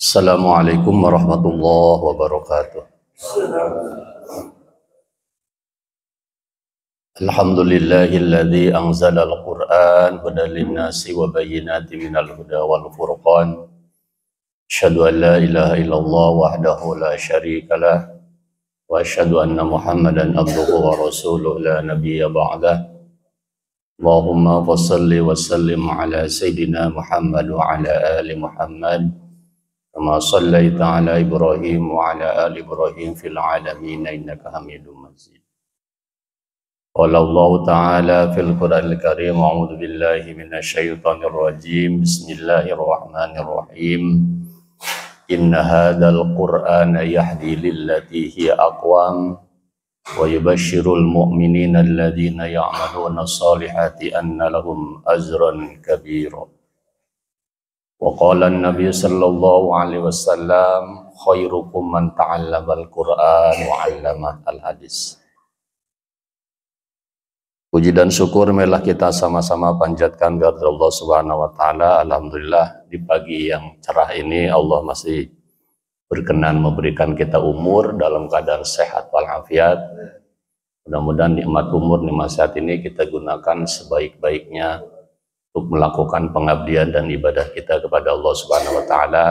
Assalamualaikum warahmatullahi wabarakatuh. Alhamdulillahilladzi anzalal Qur'an hudan linnasi wa bayyinatin minal huda wal furqan. Asyhadu an la ilaha illallah wahdahu la syarika lah wa asyhadu anna Muhammadan abduhu wa rasuluhu la nabiyya ba'dah. Allahumma shalli wa sallim ala sayyidina Muhammad wa ala ali Muhammad kama shallaita ala Ibrahim wa ala ali Ibrahim fil alamin innaka Hamidum Majid. Qala Allah Ta'ala fil Qur'anil Karim, a'udzu billahi minasy syaithanir rajim. Bismillahirrahmanirrahim. Inna hadzal Qur'ana yahdi lillati hiya aqwam wa yubashshirul mu'minina alladzina ya'maluna shalihati anna lahum ajran kabira. Wa qala an-nabiy sallallahu alaihi wasallam khairukum man ta'allamal Qur'an wa 'allama al-hadis. Puji dan syukur marilah kita sama-sama panjatkan kepada Allah Subhanahu wa taala. Alhamdulillah di pagi yang cerah ini Allah masih berkenan memberikan kita umur dalam keadaan sehat walafiat. Mudah-mudahan nikmat umur, nikmat sehat ini kita gunakan sebaik-baiknya untuk melakukan pengabdian dan ibadah kita kepada Allah Subhanahu wa taala.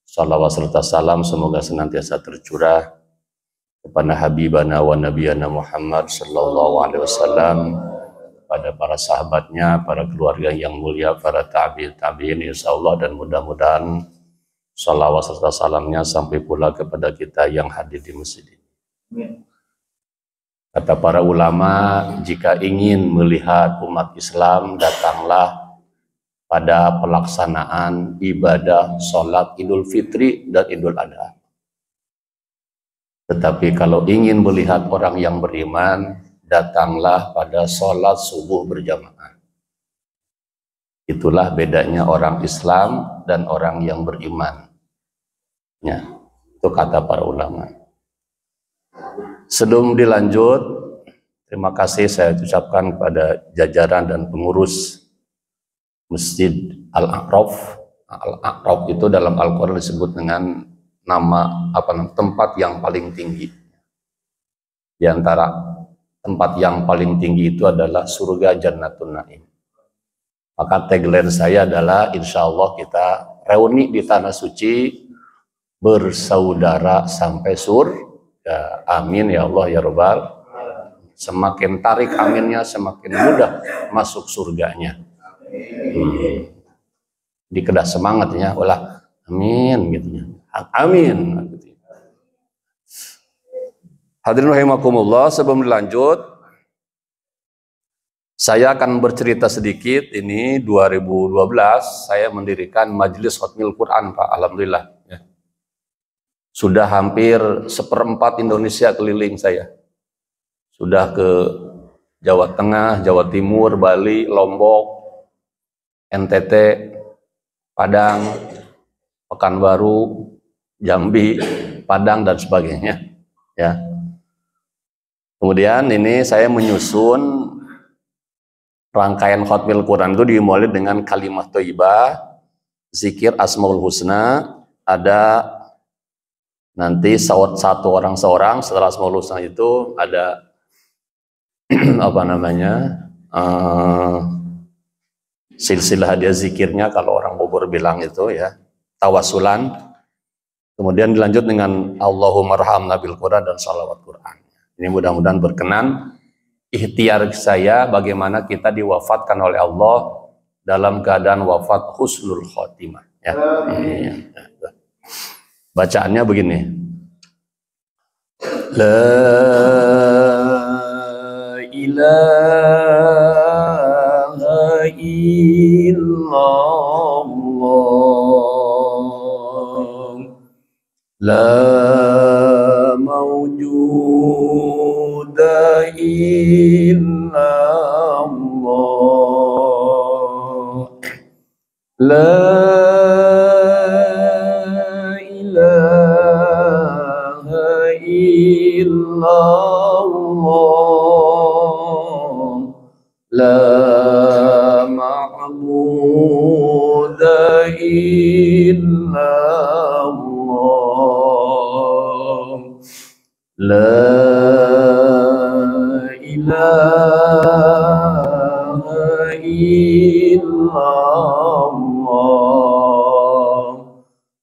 Shalawat serta salam semoga senantiasa tercurah kepada habibana wa nabiyana Muhammad sallallahu alaihi wasallam, pada para sahabatnya, para keluarga yang mulia, para tabi'in insyaallah, dan mudah-mudahan shalawat serta salamnya sampai pula kepada kita yang hadir di masjid ini. Kata para ulama, jika ingin melihat umat Islam, datanglah pada pelaksanaan ibadah sholat Idul Fitri dan Idul Adha. Tetapi kalau ingin melihat orang yang beriman, datanglah pada sholat subuh berjamaah. Itulah bedanya orang Islam dan orang yang beriman. Ya, itu kata para ulama. Sebelum dilanjut, terima kasih saya ucapkan kepada jajaran dan pengurus Masjid Al-A'raf. Al-A'raf itu dalam Al-Quran disebut dengan nama tempat yang paling tinggi. Di antara tempat yang paling tinggi itu adalah surga Jannatun Naim. Maka tagline saya adalah insya Allah kita reuni di tanah suci, bersaudara sampai surga. Amin ya Allah ya Rabbal. Semakin tarik aminnya, semakin mudah masuk surganya. Dikedah semangatnya, ulah amin gitu ya. Amin. Hadirin rahimakumullah, sebelum dilanjut saya akan bercerita sedikit. Ini 2012 saya mendirikan Majelis Khatmil Quran, Pak. Alhamdulillah ya. Sudah hampir 1/4 Indonesia keliling saya. Sudah ke Jawa Tengah, Jawa Timur, Bali, Lombok, NTT, Padang, Pekanbaru, Jambi, Padang, dan sebagainya ya. Kemudian ini saya menyusun rangkaian Khatmil Quran itu dimulai dengan kalimat thayyibah, zikir Asmaul Husna, ada nanti satu orang seorang. Setelah Asmaul Husna itu ada silsilah hadiah zikirnya, kalau orang Bogor bilang itu ya, tawasulan. Kemudian dilanjut dengan Allahumma arhamna bil Quran dan salawat Quran. Ini mudah-mudahan berkenan. Ikhtiar saya bagaimana kita diwafatkan oleh Allah dalam keadaan wafat husnul khotimah ya. Bacaannya begini. La ilaha illallah, la mawjuda illallah, la ilaha illallah, la ma'buda illa illallah, la ilaha illallah,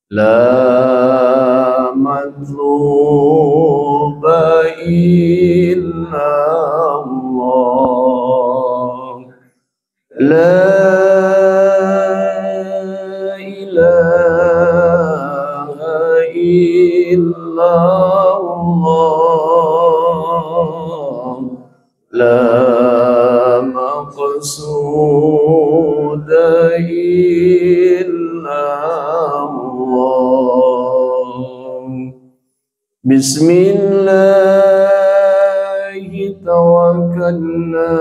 la matluba illallah, la ilaha illallah, la maqsuda illallah. Bismillahi tawakkalna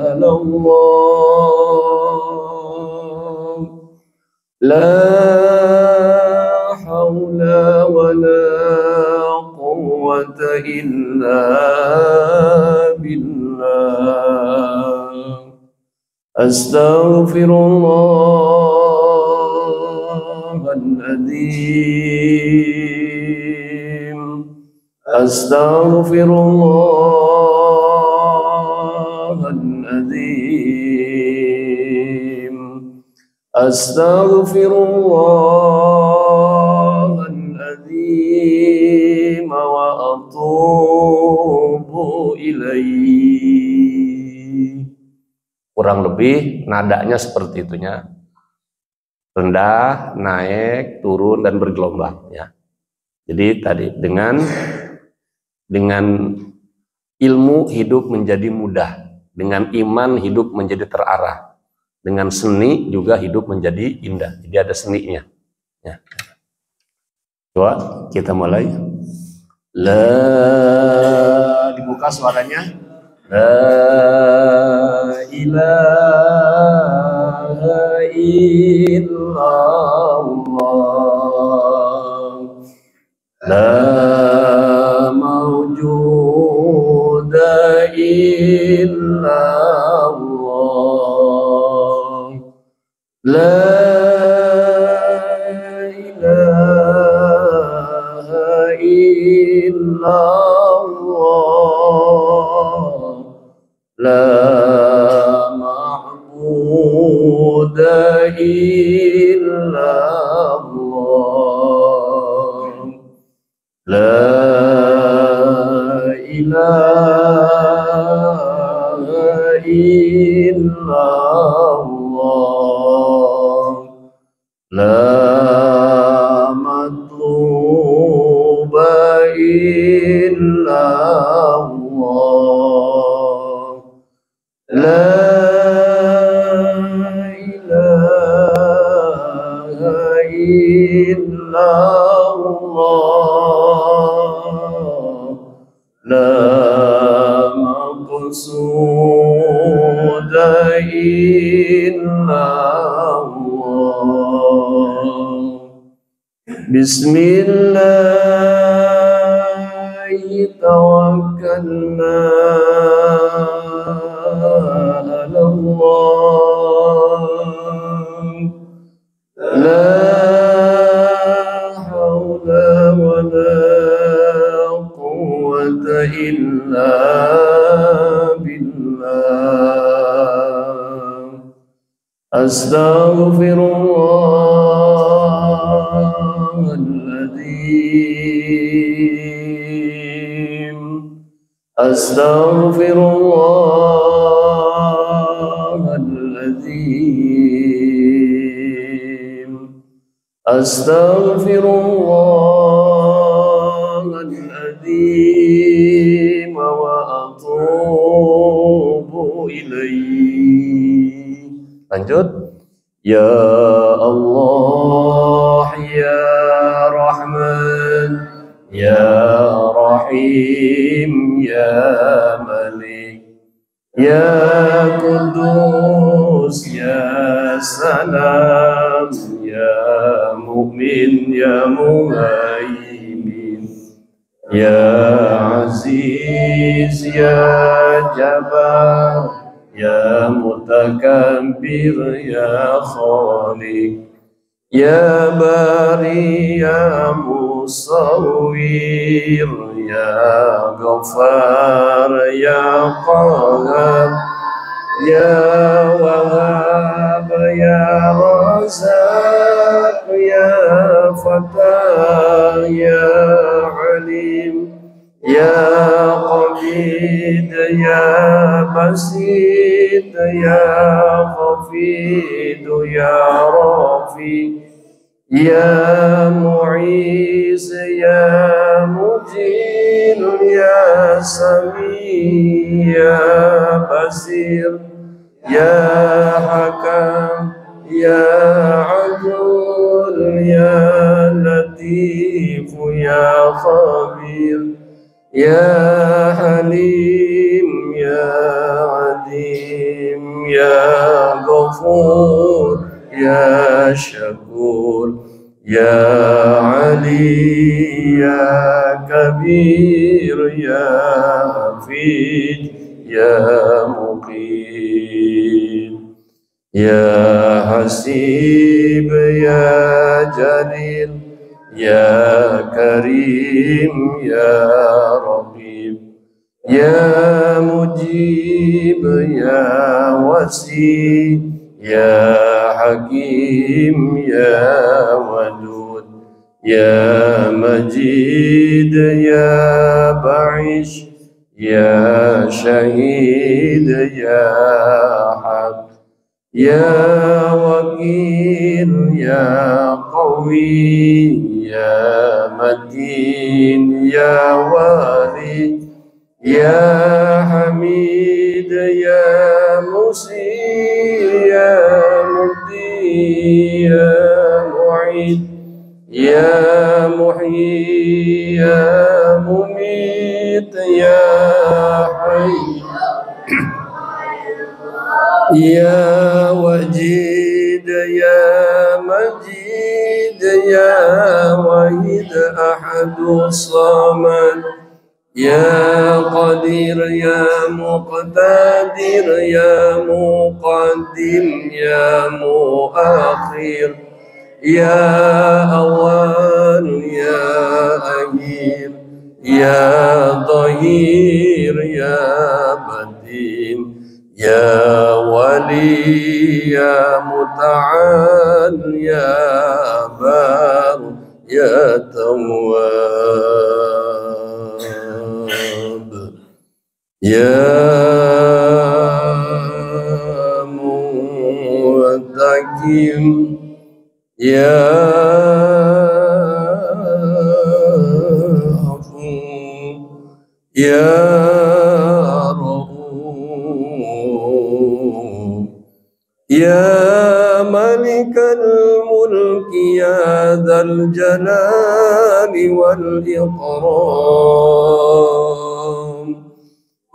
ala Allah, la hawla wa la quwwata illa billah. Astaghfirullahaladzim, astaghfirullahaladzim, astaghfirullahaladzim wa atubu ilaih. Kurang lebih nadanya seperti itunya, rendah, naik, turun, dan bergelombang ya. Jadi tadi dengan ilmu hidup menjadi mudah, dengan iman hidup menjadi terarah, dengan seni juga hidup menjadi indah. Jadi ada seninya ya. Coba kita mulai. La, dibuka suaranya. La ilaha illallah, la mawjuda illallah, la ilaha illallah, la ma'buda illallah, la ilaha illallah, la matluba illallah, la ilaha illallah, la maqsuda illallah. Bismillahi tawakkalna ala Allah, la hawla wa la quwwata illa billah. Astaghfirullahaladzim, astaghfirullahaladzim, astaghfirullahaladzim wa atubu ilaih. Lanjut. Ya Allah, ya Rahman, ya Rahim, ya Malik, ya Qudus, ya Salam, ya Mu'min, ya Muhaimin, ya Aziz, ya Jabbar, يا متكبر يا خالق يا باري يا مصور يا غفار يا قهار يا وهاب يا رزاق يا فتاح يا عليم يا قبيد يا بسيط يا خفيد يا رفيق يا معيز يا مجير يا سميع يا بصير يا حكم يا عدل يا لطيف يا خبير يا حليم يا عديم يا غفور يا شكور يا علي يا كبير يا حفيظ يا مقيم يا حسيب يا جليل يا كريم يا رقيب يا مجيب يا وسيع يا حكيم يا ودود يا مجيد يا بعيش يا شهيد يا حق يا وكيل يا قوي يا متين يا والي يا حميد يا مسيء يا مبدي يا معيد يا محيي يا مميت يا حي يا وجيد يا مجيد يا وحيد أحد الصمد يا قدير يا مقتدر يا مقدم يا مؤخر يا أول يا أخير يا ظهير يا بدين يا ولي يا متعال يا بار يا تواب يا منتقم يا عفو يا رؤوف يا ملك الملك يا ذا الجلال والإكرام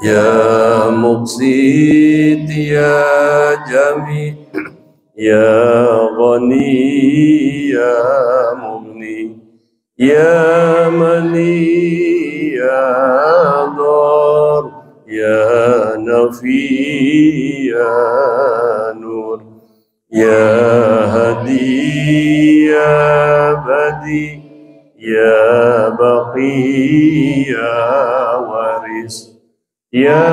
يا مقسط يا جميل يا غني يا مغني يا مني يا ضار يا نفي يا نور يا هدي يا بدي يا بقي يا وارث يا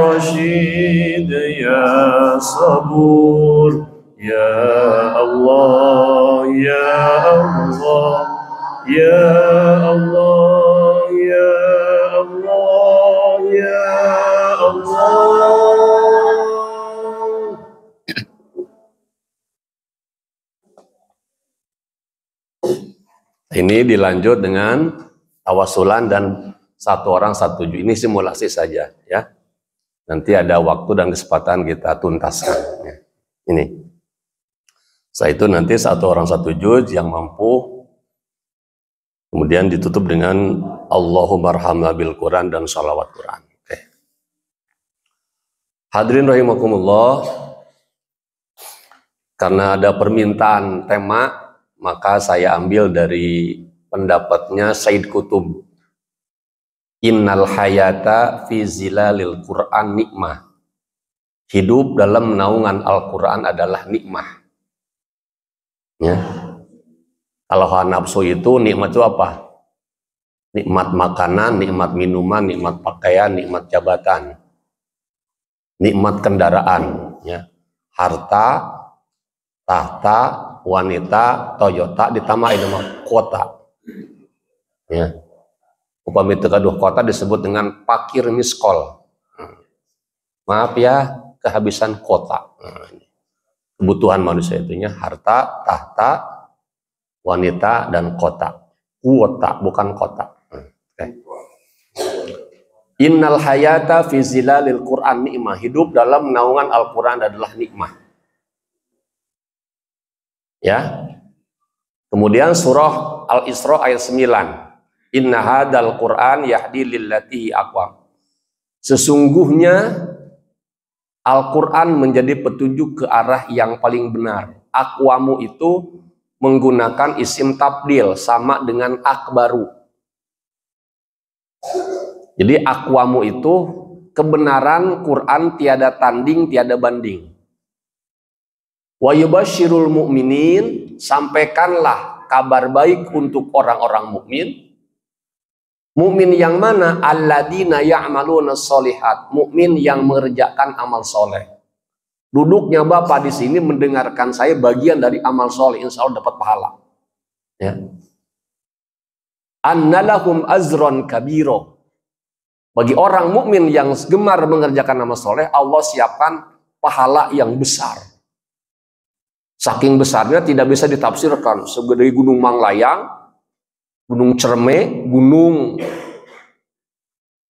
رشيد يا صبور يا الله يا الله يا الله يا الله يا Allah. Ini dilanjut dengan tawasulan dan satu orang satu tujuh. Ini simulasi saja ya. Nanti ada waktu dan kesempatan kita tuntaskan. Ya. Ini. Setelah itu nanti satu orang satu juz yang mampu. Kemudian ditutup dengan Allahumma arhamna bil Quran dan sholawat Quran. Oke. Hadirin rahimakumullah. Karena ada permintaan tema, maka saya ambil dari pendapatnya Said Qutb. Innal hayata fi zilalil Qur'an nikmah. hidup dalam naungan Al-Quran adalah nikmah. Ya. Kalau hawa nafsu itu nikmat itu apa? Nikmat makanan, nikmat minuman, nikmat pakaian, nikmat jabatan, nikmat kendaraan, ya. Harta, tahta, wanita, Toyota, ditambah nama kota. Ya. Upami tekaduh kota disebut dengan pakir miskol. Maaf ya, kehabisan kota. Kebutuhan manusia itunya harta, tahta, wanita, dan kota. Kuota, bukan kota. Okay. Innal hayata fi zilalil Qur'an nikmah. Hidup dalam naungan Al-Quran adalah nikmah. Ya. Kemudian surah Al-Isra ayat 9. Inna hadal Qur'an yahdi lillati aqwam. Sesungguhnya Al-Quran menjadi petunjuk ke arah yang paling benar. Aqwamu itu menggunakan isim tabdil sama dengan akbaru. Jadi aqwamu itu kebenaran Quran tiada tanding, tiada banding. Wa yubasyirul mu'minin, sampaikanlah kabar baik untuk orang-orang mukmin. Mukmin yang mana? Alladzina ya'maluna sholihat, mukmin yang mengerjakan amal soleh. Duduknya Bapak di sini mendengarkan saya bagian dari amal soleh, insya Allah dapat pahala. Ya. Annalahum azron kabiro. Bagi orang mukmin yang gemar mengerjakan amal soleh, Allah siapkan pahala yang besar. Saking besarnya tidak bisa ditafsirkan. Segede gunung Manglayang, gunung Cerme, gunung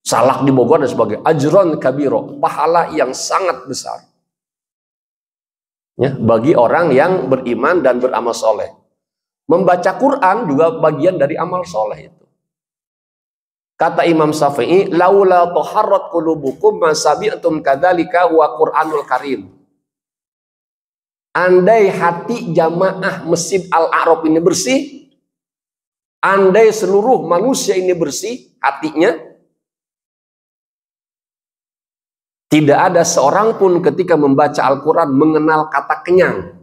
Salak di Bogor dan sebagainya. Ajron kabiro, pahala yang sangat besar. Ya, bagi orang yang beriman dan beramal soleh. Membaca Quran juga bagian dari amal soleh itu. Kata Imam Syafi'i, laula toharrat qulubukum masabi'tum kadzalika wa Qur'anul Karim. Andai hati jamaah Masjid Al-A'raf ini bersih, andai seluruh manusia ini bersih hatinya, tidak ada seorang pun ketika membaca Al-Quran mengenal kata kenyang.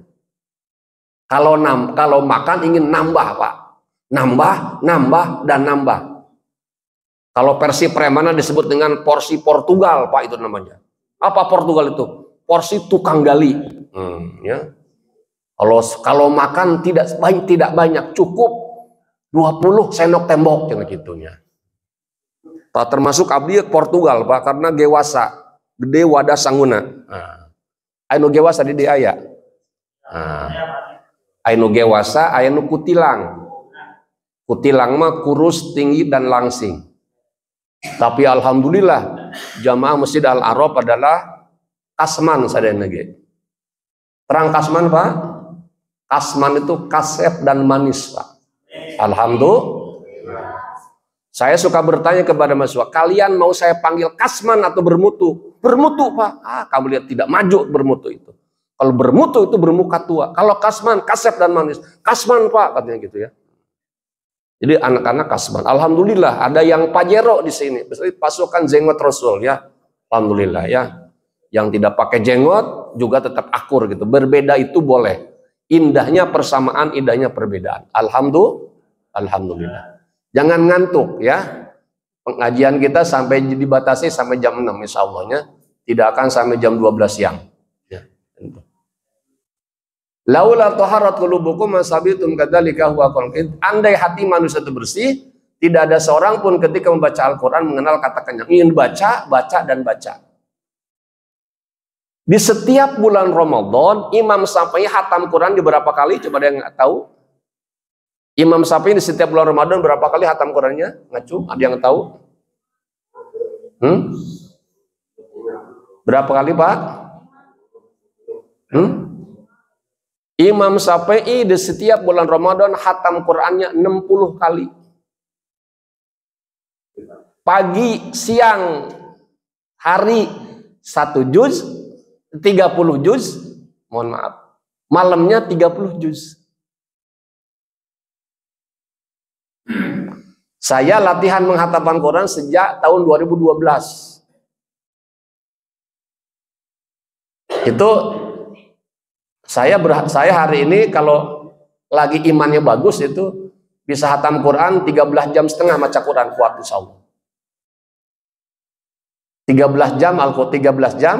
Kalau makan ingin nambah, Pak. Nambah, dan nambah. Kalau versi Premana disebut dengan porsi Portugal, Pak, itu namanya. Apa Portugal itu? Porsi tukang gali. Ya. Kalau makan tidak banyak, cukup 20 sendok tembok yang gitunya. Pak, termasuk abdi Portugal, Pak, karena gewasa. Gede wadah sanguna. Ainu gewasa di aya. Ainu gewasa, ainu kutilang. Kutilang mah kurus, tinggi, dan langsing. Tapi alhamdulillah jamaah Masjid Al-A'raf adalah kasman sadayana ge. Terang kasman, Pak. Kasman itu kasep dan manis, Pak. Alhamdulillah. Saya suka bertanya kepada mahasiswa, kalian mau saya panggil kasman atau bermutu? Bermutu, Pak. Kamu lihat tidak maju bermutu itu. Kalau bermutu itu bermuka tua. Kalau kasman, kasep dan manis. Kasman, Pak, katanya gitu ya. Jadi anak-anak kasman. Alhamdulillah ada yang pajero di sini. Pasukan jenggot Rasul ya. Alhamdulillah ya. Yang tidak pakai jenggot juga tetap akur gitu. Berbeda itu boleh. Indahnya persamaan, indahnya perbedaan. Alhamdulillah. Jangan ngantuk ya. Pengajian kita sampai dibatasi sampai jam 6 insya Allahnya. Tidak akan sampai jam 12 siang. Ya. Laula taharat qulubukum masabitum kadzalika huwa qalqid. Andai hati manusia itu bersih, tidak ada seorang pun ketika membaca Al-Qur'an mengenal kata kenyang. Ingin baca, dan baca. Di setiap bulan Ramadan, Imam Syafi'i hatam Quran di berapa kali? Coba ada yang nggak tahu? Imam Syafi'i di setiap bulan Ramadan berapa kali hatam Qurannya? Ngacu? Ada yang tahu? Berapa kali, Pak? Imam Syafi'i di setiap bulan Ramadan hatam Qurannya 60 kali. Pagi, siang, hari 1 juz, 30 juz, mohon maaf. Malamnya 30 juz. Saya latihan menghatamkan Quran sejak tahun 2012. Itu saya hari ini kalau lagi imannya bagus itu bisa hatam Quran 13 jam setengah baca Quran kuat insyaallah. 13 jam 13 jam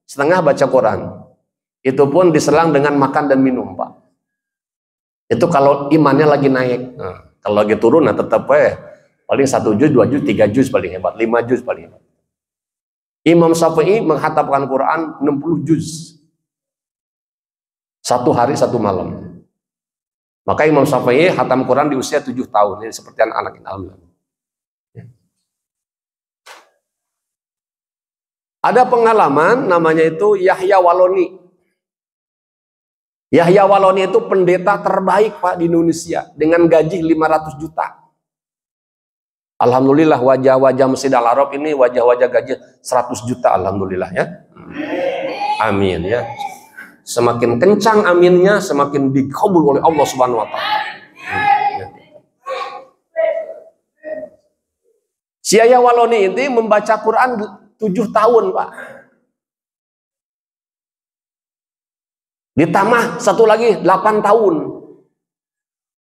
setengah baca Quran. Itu pun diselang dengan makan dan minum, Pak. Itu kalau imannya lagi naik. Nah, kalau lagi turun nah tetap paling 1 juz, 2 juz, 3 juz paling hebat, 5 juz paling hebat. Imam Syafi'i menghatamkan Quran 60 juz. 1 hari 1 malam. Maka Imam Syafi'i hatam Quran di usia 7 tahun. Ini seperti anak-anak ini. Alhamdulillah. Ada pengalaman namanya itu Yahya Waloni. Yahya Waloni itu pendeta terbaik, Pak, di Indonesia dengan gaji 500 juta. Alhamdulillah wajah-wajah Masjid Al-Arab ini wajah-wajah gaji 100 juta. Alhamdulillah ya. Amin ya. Semakin kencang aminnya, semakin dikabul oleh Allah Subhanahu wa taala. Si Yahya Waloni ini membaca Quran 7 tahun, Pak. Ditambah satu lagi 8 tahun.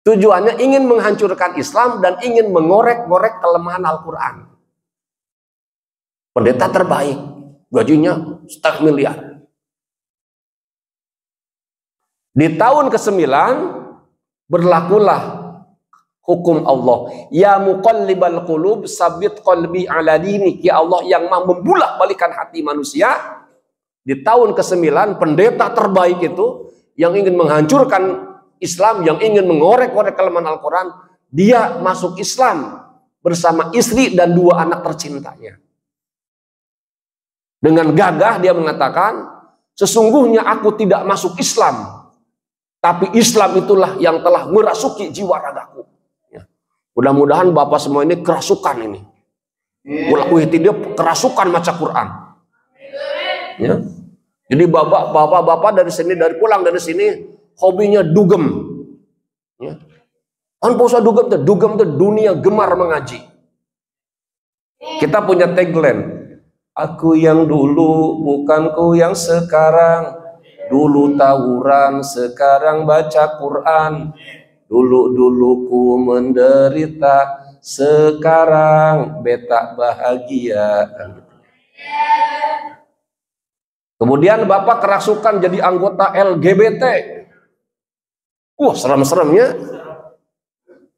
Tujuannya ingin menghancurkan Islam dan ingin mengorek-ngorek kelemahan Al-Quran. Pendeta terbaik, gajinya 1,5 miliar. Di tahun ke-9 berlakulah hukum Allah. Ya muqallibal qulub, sabit qalbi ala dinik. Ya Allah yang membulak-balikan hati manusia. Di tahun ke-9 pendeta terbaik itu yang ingin menghancurkan Islam, yang ingin mengorek-ngorek kelemahan Al-Quran, dia masuk Islam bersama istri dan 2 anak tercintanya. Dengan gagah dia mengatakan, sesungguhnya aku tidak masuk Islam, tapi Islam itulah yang telah merasuki jiwa ragaku. Ya. Mudah-mudahan Bapak semua ini kerasukan ini. Dia kerasukan baca Quran. Ya. Jadi bapak dari sini, dari pulang dari sini, hobinya dugem. Ya. Kan pusat dugem itu dunia gemar mengaji. Kita punya tagline, aku yang dulu bukanku yang sekarang. Dulu tawuran, sekarang baca Quran. Dulu ku menderita, sekarang beta bahagia. Kemudian Bapak kerasukan jadi anggota LGBT. Serem-seremnya.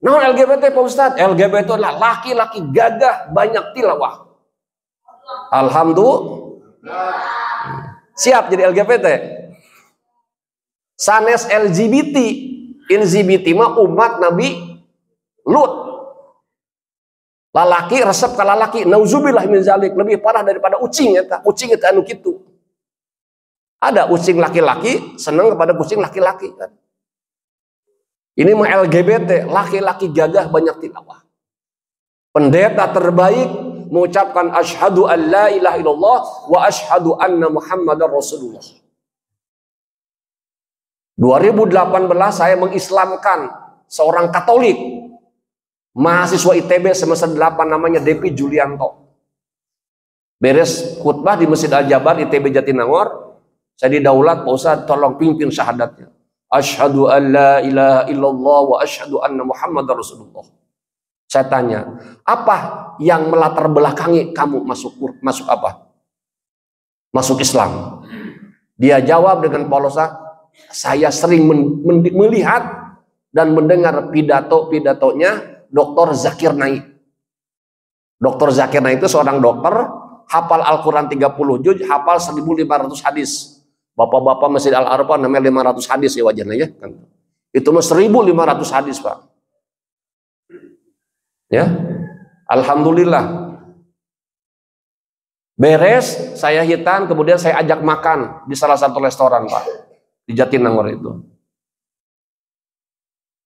Nah, LGBT Pak Ustadz, LGBT itu adalah laki-laki gagah banyak tilawah. Alhamdulillah. Siap jadi LGBT. Sanes LGBT mah umat Nabi Lut. Lalaki resep ke lalaki, nauzubillah min zalik, lebih parah daripada ucing eta. Ucing itu anu kitu. Ada ucing laki-laki senang kepada kucing laki-laki kan. Ini mah LGBT, laki-laki gagah banyak tilawah. Pendeta terbaik mengucapkan asyhadu an la ilaha illallah wa asyhadu anna muhammadar rasulullah. 2018 saya mengislamkan seorang Katolik, mahasiswa ITB semester 8 namanya Depi Julianto. Beres khutbah di Masjid Al-Jabar ITB Jatinangor, saya didaulat, Pak Ustadz tolong pimpin syahadatnya. Asyhadu an la ilaha illallah wa asyhadu anna muhammadar rasulullah. Saya tanya, apa yang melatar belakangi kamu masuk apa? Masuk Islam. Dia jawab dengan polosa, saya sering melihat dan mendengar pidato-pidatonya Dr. Zakir Naik. Dr. Zakir Naik itu seorang dokter, hafal Al-Quran 30 juz, hafal 1.500 hadis. Bapak-bapak Masjid Al-Arab namanya 500 hadis ya wajarnya ya. Itu mah 1.500 hadis Pak. Ya, alhamdulillah. Beres, saya hitan, kemudian saya ajak makan di salah satu restoran Pak, di Jatinangor itu.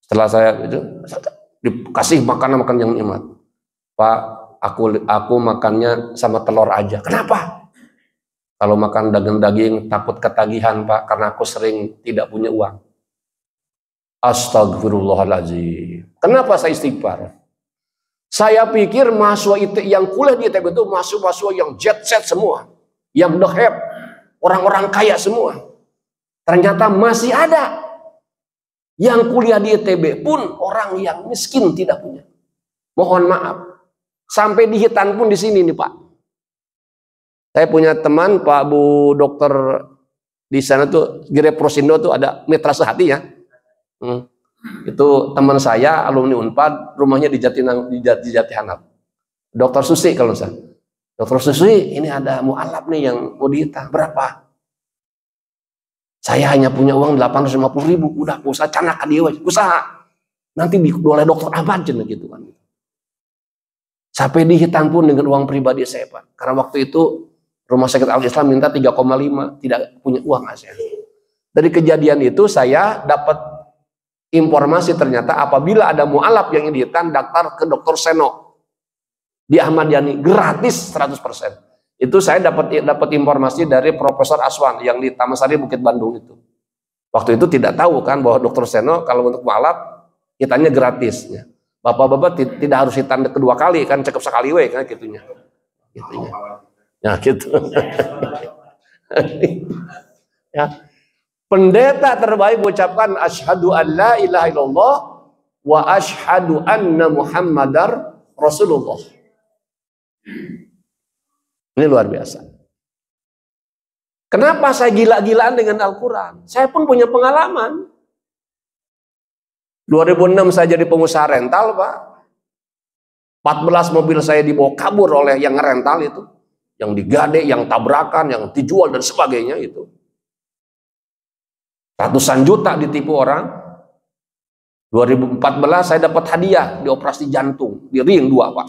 Setelah saya itu dikasih makan yang nikmat. Pak, aku makannya sama telur aja. Kenapa? Kalau makan daging-daging takut ketagihan Pak, karena aku sering tidak punya uang. Astagfirullahaladzim. Kenapa saya istighfar? Saya pikir mahasiswa IT yang kuliah di ITB itu mahasiswa yang jet set semua, yang deheb, orang-orang kaya semua. Ternyata masih ada yang kuliah di ITB pun orang yang miskin tidak punya. Mohon maaf. Sampai di Hitan pun di sini nih Pak. Saya punya teman Pak Bu Dokter di sana tuh Gire Prosindo tuh ada Mitra Sehati ya. Itu teman saya alumni Unpad, rumahnya di Jatihanap. Dokter Susi kalau saya. Dokter Susi, ini ada mualaf nih yang mau diita. Berapa? Saya hanya punya uang 850.000. Udah usaha canak dia, usaha. Nanti oleh Dokter Ahmad gitu kan. Sampai di Hitan pun dengan uang pribadi saya Pak. Karena waktu itu Rumah Sakit Al-Islam minta 3,5, tidak punya uang saya. Dari kejadian itu saya dapat informasi ternyata apabila ada mualaf yang ingin dihitan, daftar ke Dr. Seno di Ahmad Yani gratis 100%. Itu saya dapat informasi dari Profesor Aswan yang di Taman Sari Bukit Bandung itu. Waktu itu tidak tahu kan bahwa Dr. Seno kalau untuk mualaf hitannya gratis. Ya. Bapak-bapak tidak harus hitan kedua kali kan, cukup sekali we kan gitunya. Ya gitu. Ya. Pendeta terbaik mengucapkan asyhadu an la ilaha illallah wa asyhadu anna Muhammadar Rasulullah. Ini luar biasa. Kenapa saya gila-gilaan dengan Al-Quran? Saya pun punya pengalaman. 2006 saya jadi pengusaha rental Pak. 14 mobil saya dibawa kabur oleh yang ngerental itu. Yang digade, yang tabrakan, yang dijual dan sebagainya itu. Ratusan juta ditipu orang. 2014 saya dapat hadiah di operasi jantung. Di ring 2 Pak.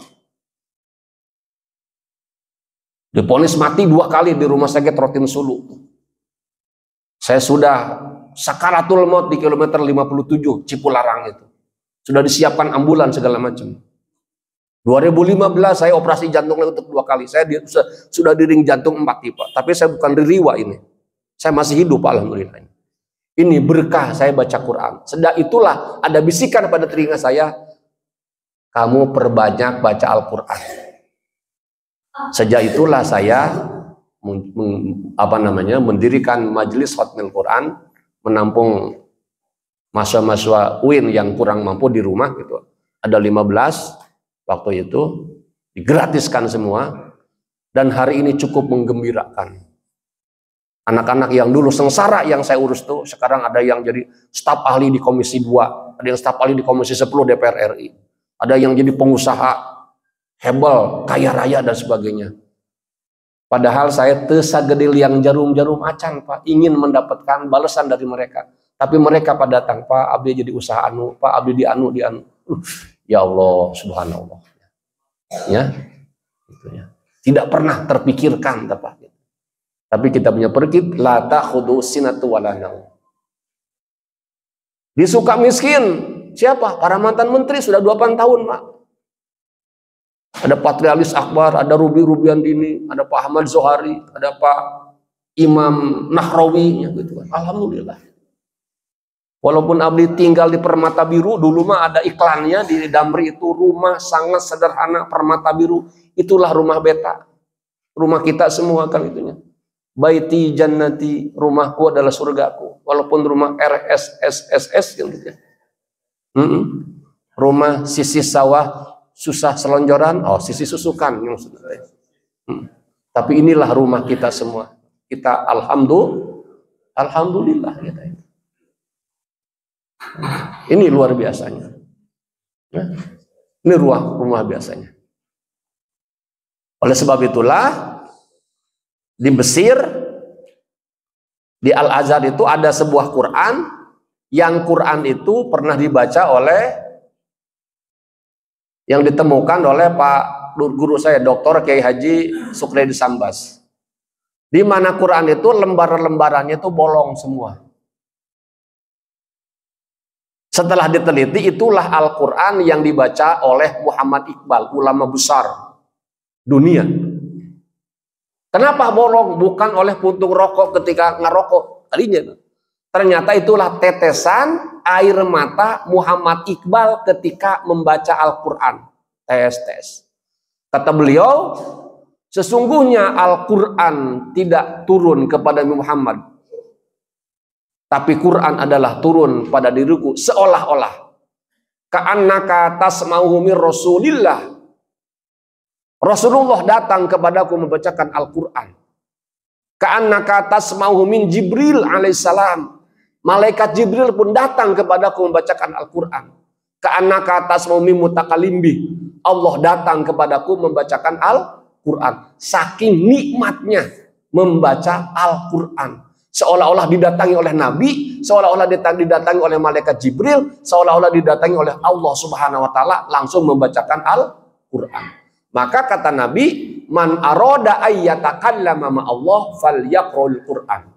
Diponis mati 2 kali di rumah sakit Rotin Sulu. Saya sudah sakaratul maut di kilometer 57 Cipularang itu. Sudah disiapkan ambulan segala macam. 2015 saya operasi jantung untuk 2 kali. Saya sudah di ring jantung 4 Pak. Tapi saya bukan di riwa ini. Saya masih hidup alhamdulillah. Ini berkah saya baca Quran. Sedang itulah ada bisikan pada telinga saya, kamu perbanyak baca Al-Quran. Sejak itulah saya mendirikan majelis khatmil Quran, menampung mahasiswa UIN yang kurang mampu di rumah gitu. Ada 15 waktu itu digratiskan semua, dan hari ini cukup menggembirakan. Anak-anak yang dulu sengsara yang saya urus tuh sekarang ada yang jadi staf ahli di Komisi 2, ada yang staf ahli di Komisi 10 DPR RI, ada yang jadi pengusaha hebel, kaya raya dan sebagainya. Padahal saya tesagedil yang jarum-jarum acan Pak, ingin mendapatkan balasan dari mereka. Tapi mereka pada datang, Pak abdi jadi usaha anu, Pak abdi di anu. Ya Allah, subhanallah. Ya, gitu ya. Tidak pernah terpikirkan Pak. Tapi kita punya pergib, la ta'khudhu sinatu wala naum. Disuka miskin, siapa? Para mantan menteri sudah 28 tahun, Pak. Ada Patrialis Akbar, ada Rubian Dini, ada Pak Ahmad Zohari, ada Pak Imam Nahrawi, gitu kan. Alhamdulillah. Walaupun abdi tinggal di Permata Biru, dulu mah ada iklannya di Damri itu, rumah sangat sederhana Permata Biru, itulah rumah beta. Rumah kita semua kan itunya. Baiti jannati, rumahku adalah surgaku. Walaupun rumah RSSSS gitu ya. Rumah sisi sawah susah selonjoran, sisi susukan maksudnya. Tapi inilah rumah kita semua. Kita alhamdulillah gitu ya. Ini luar biasanya. Ini rumah biasanya. Oleh sebab itulah di Mesir, di Al-Azhar itu ada sebuah Quran, yang Quran itu pernah dibaca oleh, yang ditemukan oleh Pak guru saya, Dr. Kiai Haji Sukredi Sambas. Di mana Quran itu lembaran-lembarannya itu bolong semua. Setelah diteliti, itulah Al-Quran yang dibaca oleh Muhammad Iqbal, ulama besar dunia. Kenapa bolong? Bukan oleh puntung rokok ketika ngerokok tadinya. Ternyata itulah tetesan air mata Muhammad Iqbal ketika membaca Al-Quran. Tes. Kata beliau, Sesungguhnya Al-Quran tidak turun kepada Muhammad, tapi Quran adalah turun pada diriku seolah-olah. Ka'annaka tasma'uhu min Rasulillah. Rasulullah datang kepadaku membacakan Al-Quran. Ka'annaka tasma'uhu min Jibril alaihissalam. Malaikat Jibril pun datang kepadaku membacakan Al-Quran. Ka'annaka tasma'uhu min mutakalimbi. Allah datang kepadaku membacakan Al-Quran. Saking nikmatnya membaca Al-Quran. Seolah-olah didatangi oleh Nabi, seolah-olah didatangi oleh malaikat Jibril, seolah-olah didatangi oleh Allah Subhanahu wa taala langsung membacakan Al-Qur'an. Maka kata Nabi, man arada ayyatakallama ma Allah falyaqra'ul Qur'an.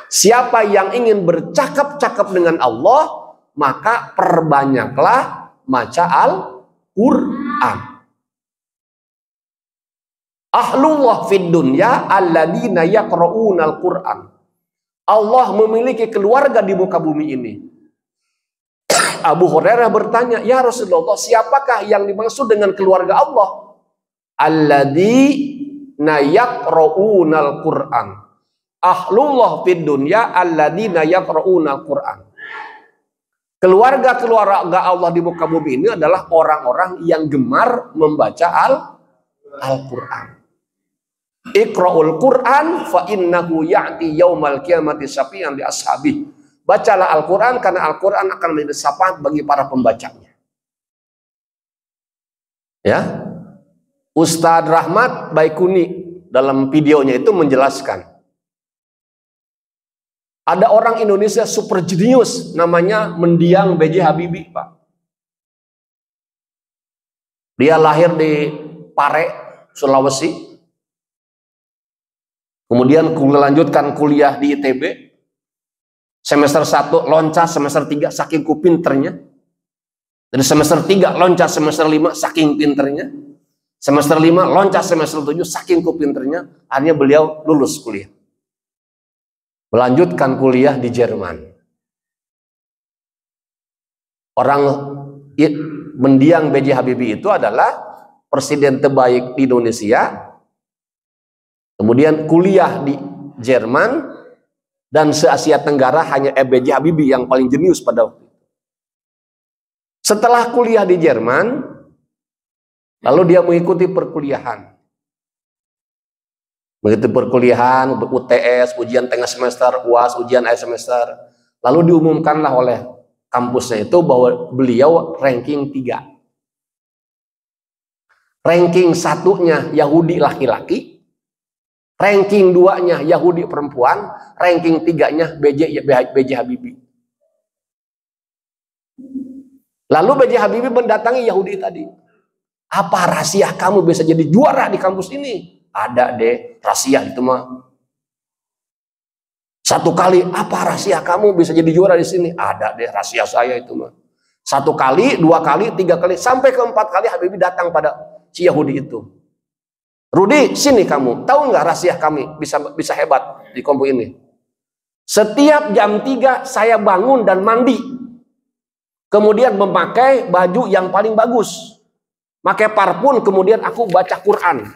Siapa yang ingin bercakap-cakap dengan Allah, maka perbanyaklah baca Al-Qur'an. Ahlullah fid dunya alladzina yaqra'unal Qur'an. Allah memiliki keluarga di muka bumi ini. Abu Hurairah bertanya, ya Rasulullah, siapakah yang dimaksud dengan keluarga Allah? Alladzina yaqra'unal Qur'an. Ahlullah fid dunya alladzina yaqra'unal Qur'an. Keluarga Allah di muka bumi ini adalah orang-orang yang gemar membaca Al-Qur'an. Iqra'ul Qur'an fa innahu ya'ti yaumal qiyamati syafi'an li ashabi. Bacalah Al-Qur'an karena Al-Qur'an akan menjadi syafaat bagi para pembacanya. Ya. Ustadz Rahmat Baikuni dalam videonya itu menjelaskan. Ada orang Indonesia super jenius namanya Mendiang B.J. Habibie, Pak. Dia lahir di Pare, Sulawesi. Kemudian lanjutkan kuliah di ITB. Semester 1 loncat, semester 3 saking pinternya. Dari semester 3 loncat semester 5 saking pinternya. Semester 5 loncat semester 7 saking pinternya. Akhirnya beliau lulus kuliah. Melanjutkan kuliah di Jerman. Orang Mendiang B.J. Habibie itu adalah presiden terbaik di Indonesia. Kemudian kuliah di Jerman, dan se-Asia Tenggara hanya B.J. Habibie yang paling jenius pada waktu itu. Setelah kuliah di Jerman, lalu dia mengikuti perkuliahan. Mengikuti perkuliahan, UTS, ujian tengah semester, UAS, ujian akhir semester. Lalu diumumkanlah oleh kampusnya itu bahwa beliau ranking 3. Ranking 1-nya Yahudi laki-laki. Ranking 2-nya Yahudi perempuan, ranking 3-nya B.J. Habibie. Lalu B.J. Habibie mendatangi Yahudi tadi. Apa rahasia kamu bisa jadi juara di kampus ini? Ada deh, rahasia itu mah. Satu kali, apa rahasia kamu bisa jadi juara di sini? Ada deh, rahasia saya itu mah. 1 kali, 2 kali, 3 kali, sampai ke 4 kali Habibie datang pada si Yahudi itu. Rudi, sini kamu. Tahu nggak rahasia kami bisa hebat di kampus ini? Setiap jam 3 saya bangun dan mandi. Kemudian memakai baju yang paling bagus. Pakai parfum, kemudian aku baca Quran.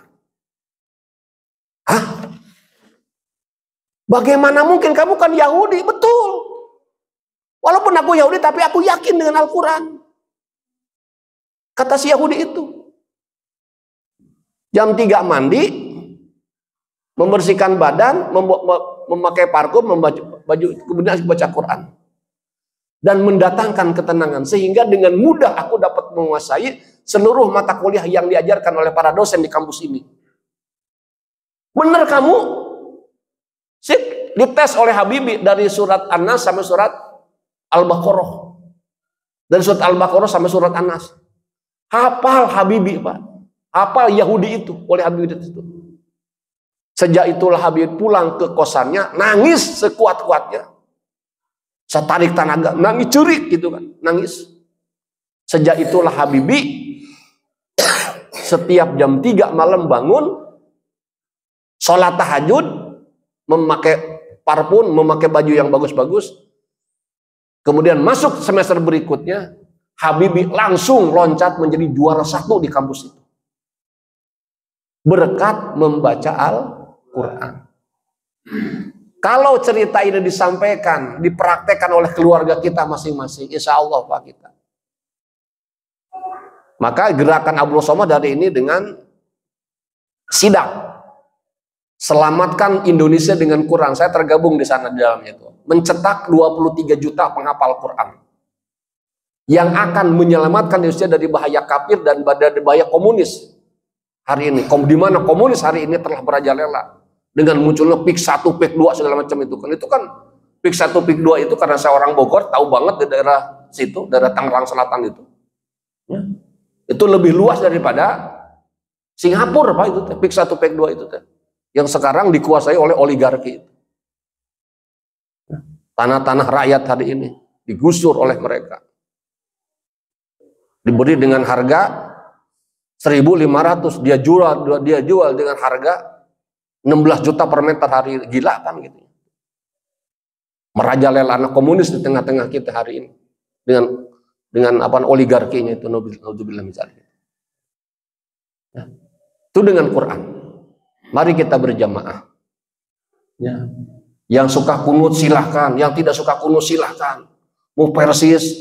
Hah? Bagaimana mungkin, kamu kan Yahudi? Betul. Walaupun aku Yahudi, tapi aku yakin dengan Al-Quran. Kata si Yahudi itu. Jam 3 mandi, membersihkan badan, memakai parfum, baju, kemudian baca Quran. Dan mendatangkan ketenangan. Sehingga dengan mudah aku dapat menguasai seluruh mata kuliah yang diajarkan oleh para dosen di kampus ini. Benar kamu? Sip, dites oleh Habibie dari surat An-Nas sampai surat Al-Baqarah. Dari surat Al-Baqarah sampai surat An-Nas. Hafal Habibie, Pak. Hafal Yahudi itu oleh Habibie itu. Sejak itulah Habibie pulang ke kosannya, nangis sekuat-kuatnya. Saya tarik tenaga, nangis cerik gitu kan, nangis. Sejak itulah Habibie setiap jam 3 malam bangun, sholat tahajud, memakai parfum, memakai baju yang bagus-bagus. Kemudian masuk semester berikutnya, Habibie langsung loncat menjadi juara 1 di kampus itu. berkat membaca Al-Quran. Kalau cerita ini disampaikan, dipraktekkan oleh keluarga kita masing-masing, insya Allah Pak kita. Maka gerakan Abdul Somad hari ini dengan sidak. Selamatkan Indonesia dengan Quran. Saya tergabung di sana di dalamnya itu. Mencetak 23 juta penghafal Quran. Yang akan menyelamatkan Indonesia dari bahaya kafir dan dari bahaya komunis. Hari ini. Di mana komunis hari ini telah merajalela. Dengan munculnya PIK 1, PIK 2 segala macam itu kan. Itu kan PIK 1, PIK 2 itu karena saya orang Bogor tahu banget di daerah situ, daerah Tangerang Selatan itu. Ya. Itu lebih luas daripada Singapura Pak itu, PIK 1, PIK 2 itu teh. Yang sekarang dikuasai oleh oligarki. Tanah-tanah rakyat hari ini digusur oleh mereka. Diberi dengan harga 1.500, dia jual dengan harga 16 juta per meter hari, gila kan gitu. Merajalela anak komunis di tengah-tengah kita hari ini dengan apa oligarkinya itu, naudzubillah misalnya. Ya. Itu dengan Quran. Mari kita berjamaah. Ya. Yang suka kunut silahkan, yang tidak suka kunut silahkan. Mau Persis,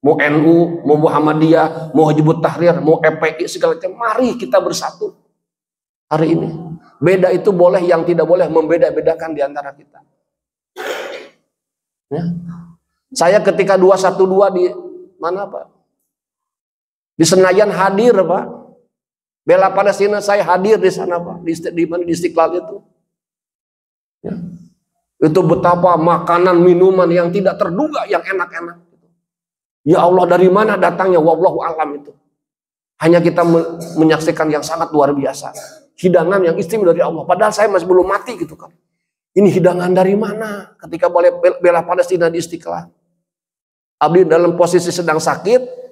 mau NU, mau Muhammadiyah, mau Hizbut Tahrir, mau FPI segala macam. Mari kita bersatu hari ini. Beda itu boleh, yang tidak boleh membeda-bedakan di antara kita. Ya. Saya ketika 212 di mana Pak? Di Senayan hadir Pak. Bela Palestina saya hadir di sana Pak, di Istiqlal itu. Ya. Itu betapa makanan minuman yang tidak terduga yang enak-enak. Ya Allah dari mana datangnya? Wallahu alam itu. Hanya kita menyaksikan yang sangat luar biasa. Hidangan yang istimewa dari Allah. Padahal saya masih belum mati gitu kan. Ini hidangan dari mana? Ketika boleh bela Palestina di Istiqlal. Abdi dalam posisi sedang sakit.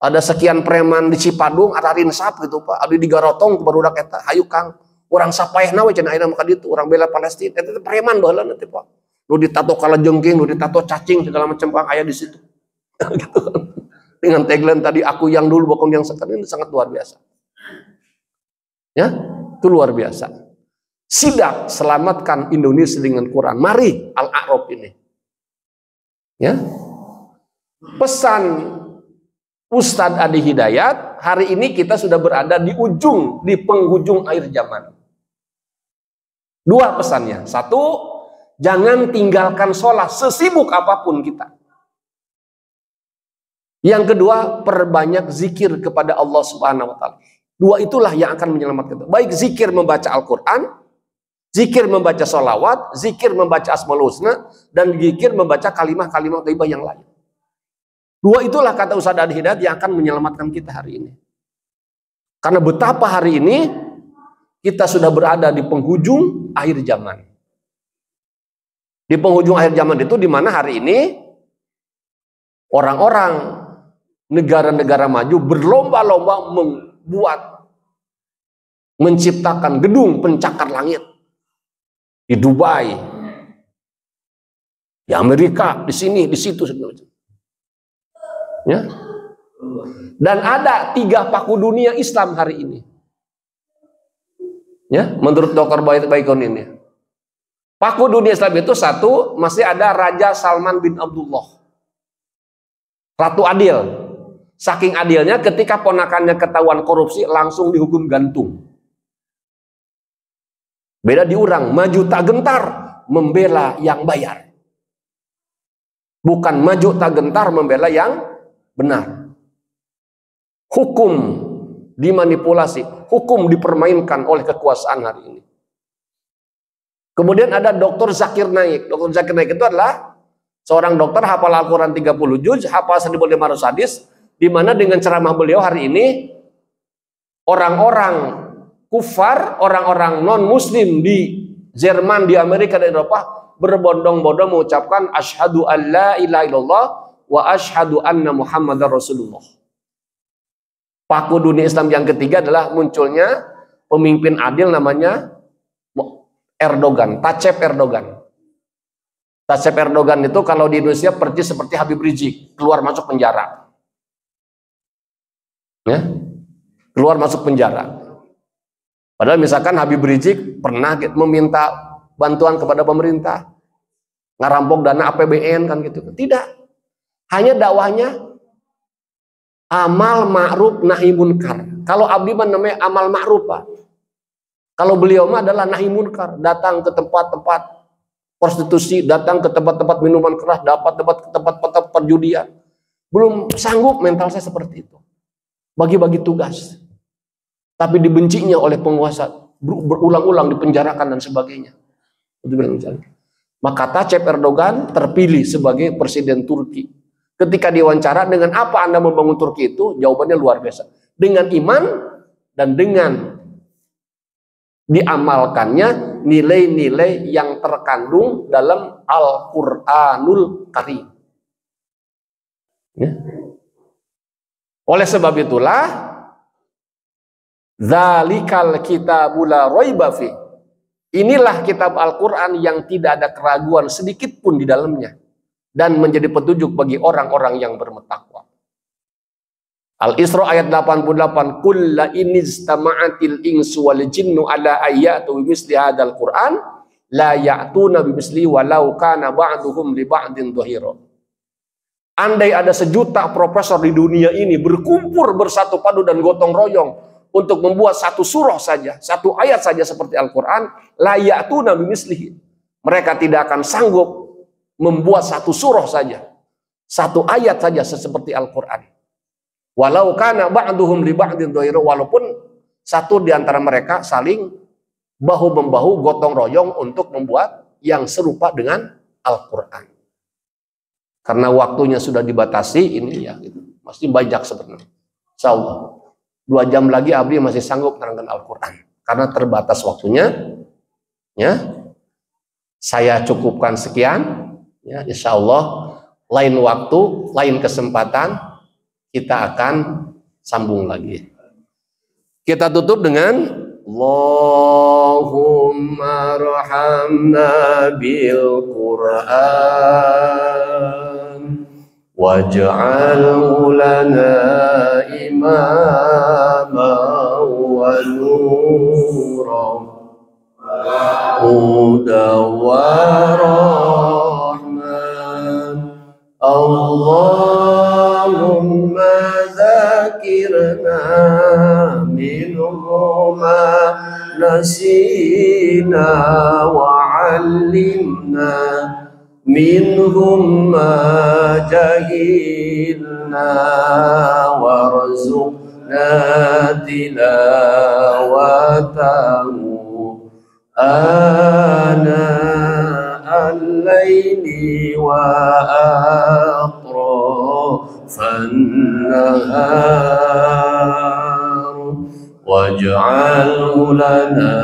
Ada sekian preman di Cipadung, ada rinsap gitu Pak. Abdi digarotong ke barudak eta, hayu Kang. Urang sapaehna we cenah ayeuna maka ditu, urang bela Palestina. Eta preman baheula teh Pak. Nu ditato kalajengking, nu ditato cacing segala macam Kang aya di situ. Gitu. Dengan tagline tadi aku yang dulu bukan yang sekarang, ini sangat luar biasa. Ya, itu luar biasa. Sidak selamatkan Indonesia dengan Quran. Mari Al-A'raf ini. Ya. Pesan Ustadz Adi Hidayat, hari ini kita sudah berada di penghujung akhir zaman. Dua pesannya. Satu, jangan tinggalkan sholat sesibuk apapun kita. Yang kedua, perbanyak zikir kepada Allah Subhanahu wa Ta'ala. Dua itulah yang akan menyelamatkan kita. Baik zikir membaca Al-Quran, zikir membaca sholawat, zikir membaca Asmaul Husna, dan zikir membaca kalimah-kalimah thayyibah yang lain. Dua itulah kata Ustadz Adi Hidayat yang akan menyelamatkan kita hari ini. Karena betapa hari ini kita sudah berada di penghujung akhir zaman. Di penghujung akhir zaman itu di mana hari ini orang-orang negara-negara maju berlomba-lomba menciptakan gedung pencakar langit di Dubai, di Amerika, di sini, di situ sebenarnya. Ya. Dan ada 3 paku dunia Islam hari ini. Ya, menurut Dr. Baikon ini. Paku dunia Islam itu satu, masih ada Raja Salman bin Abdullah. Ratu adil. Saking adilnya ketika ponakannya ketahuan korupsi langsung dihukum gantung. Beda diurang, maju tak gentar membela yang bayar. Bukan maju tak gentar membela yang benar. Hukum dimanipulasi, hukum dipermainkan oleh kekuasaan hari ini. Kemudian ada Dr. Zakir Naik. Dr. Zakir Naik itu adalah seorang dokter hafal Al-Quran 30 juz, hafal 1.500 hadis, di mana dengan ceramah beliau hari ini orang-orang kufar, orang-orang non-muslim di Jerman, di Amerika dan Eropa berbondong-bondong mengucapkan asyhadu an la ilaha illallah wa asyhadu anna Muhammadar Rasulullah. Paku dunia Islam yang ketiga adalah munculnya pemimpin adil namanya Erdogan, Tayyip Erdogan. Tayyip Erdogan itu kalau di Indonesia persis seperti Habib Rizik, keluar masuk penjara. Ya? Keluar masuk penjara. Padahal misalkan Habib Rizik pernah meminta bantuan kepada pemerintah, ngerampok dana APBN kan gitu. Tidak. Hanya dakwahnya amal ma'ruf nahi munkar. Kalau abdi mah namanya amal ma'ruf, Pak. Kalau beliau mah adalah nahi munkar, datang ke tempat-tempat prostitusi, datang ke tempat-tempat minuman keras, dapat tempat ke tempat-tempat perjudian. Belum sanggup mental saya seperti itu. Bagi-bagi tugas. Tapi dibencinya oleh penguasa, berulang-ulang dipenjarakan dan sebagainya. Itu bilang misalnya. Maka Tayyip Erdogan terpilih sebagai presiden Turki. Ketika diwawancara, dengan apa Anda membangun Turki itu? Jawabannya luar biasa. Dengan iman dan dengan diamalkannya nilai-nilai yang terkandung dalam Al-Quranul Karim. Ya. Oleh sebab itulah, Zalikal kitabul la raiba fi. Inilah kitab Al-Quran yang tidak ada keraguan sedikit pun di dalamnya. Dan menjadi petunjuk bagi orang-orang yang bertakwa. Al-Isra ayat 88. Kulla inistama'atil insu wal jinnu ala ayatu bimisli hadal Quran. La ya'tuna bimisli walau kana ba'duhum li ba'din dhahira. Andai ada sejuta profesor di dunia ini berkumpul bersatu padu dan gotong royong untuk membuat satu surah saja, satu ayat saja seperti Al-Quran, la ya'tuna bimislihi. Mereka tidak akan sanggup membuat satu surah saja, satu ayat saja seperti Al-Quran. Walau kana ba'duhum li ba'din dhahira, walaupun satu di antara mereka saling bahu-membahu gotong royong untuk membuat yang serupa dengan Al-Quran. Karena waktunya sudah dibatasi, ini ya gitu. Masih banyak sebenarnya. Insyaallah 2 jam lagi abdi masih sanggup menerangkan Al-Quran. Karena terbatas waktunya. Ya. Saya cukupkan sekian. Ya, insya Allah lain waktu, lain kesempatan kita akan sambung lagi. Kita tutup dengan Allahumma rahamna bil Qur'an waj'alhu lana imama wa nuran huda wa rahman. Allahumma zakirna minhu ma nasina wa 'allimna minhum ma jahilna warzuqna tilawatahu ana al-laili wa atrafan nahar waj'alhu lana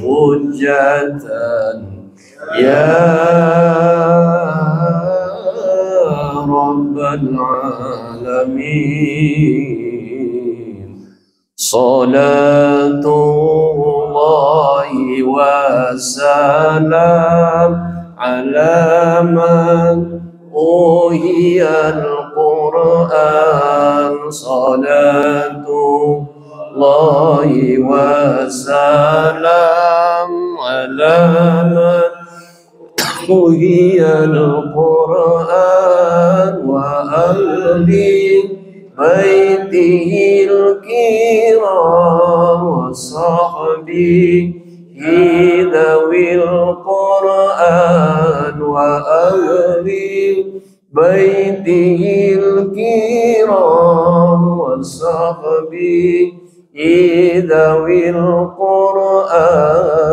hujjatan ya Rabbal Alamin. Salatullahi wa salam ala man uhiyal Qur'an. Salatullahi wa salam ala man uhiyal Qur'an wa ahli baitihil kiram wa sahbihi dawil Qur'an wa ahli baitihil kiram wa sahbihi dawil Qur'an.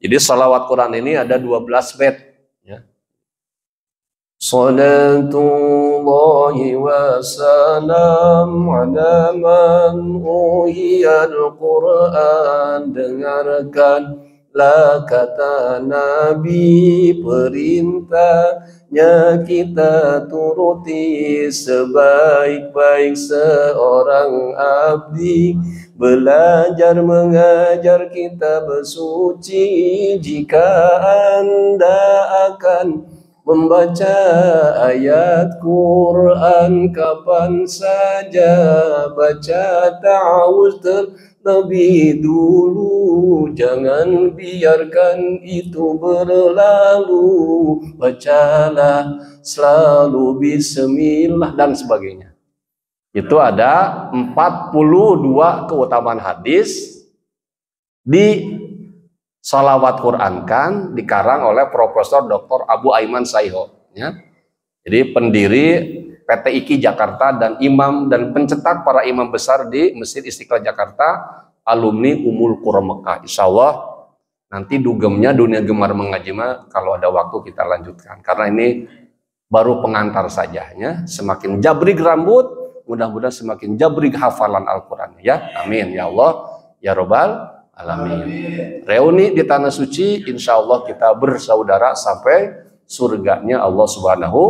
Jadi salawat Quran ini ada 12 bait ya. Salatullahi wa salam ala man uhiyal Quran. Dengarkanlah kata Nabi, perintahnya kita turuti sebaik-baik seorang abdi. Belajar mengajar kita bersuci. Jika Anda akan membaca ayat Quran kapan saja, baca ta'awuz terlebih dulu, jangan biarkan itu berlalu, bacalah selalu bismillah dan sebagainya. Itu ada 42 keutamaan hadis di Salawat Quran kan dikarang oleh Profesor Dr. Abu Aiman Saiho, ya. Jadi pendiri PT IKI Jakarta dan imam dan pencetak para imam besar di Masjid Istiqlal Jakarta, alumni Ummul Qura Mekah. Insya Allah nanti dugemnya Dunia Gemar Mengaji mah kalau ada waktu kita lanjutkan, karena ini baru pengantar saja, ya. Semakin jabrik rambut, mudah-mudahan semakin jabrik hafalan Al-Quran, ya. Amin ya Allah ya Robbal Alamin. Reuni di tanah suci, insya Allah kita bersaudara sampai surganya Allah Subhanahu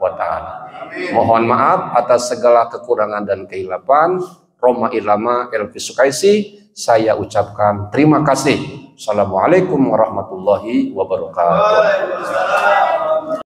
wa Ta'ala. Mohon maaf atas segala kekurangan dan kehilapan. Roma Ilama Elvi Sukaisi, saya ucapkan terima kasih. Assalamualaikum warahmatullahi wabarakatuh.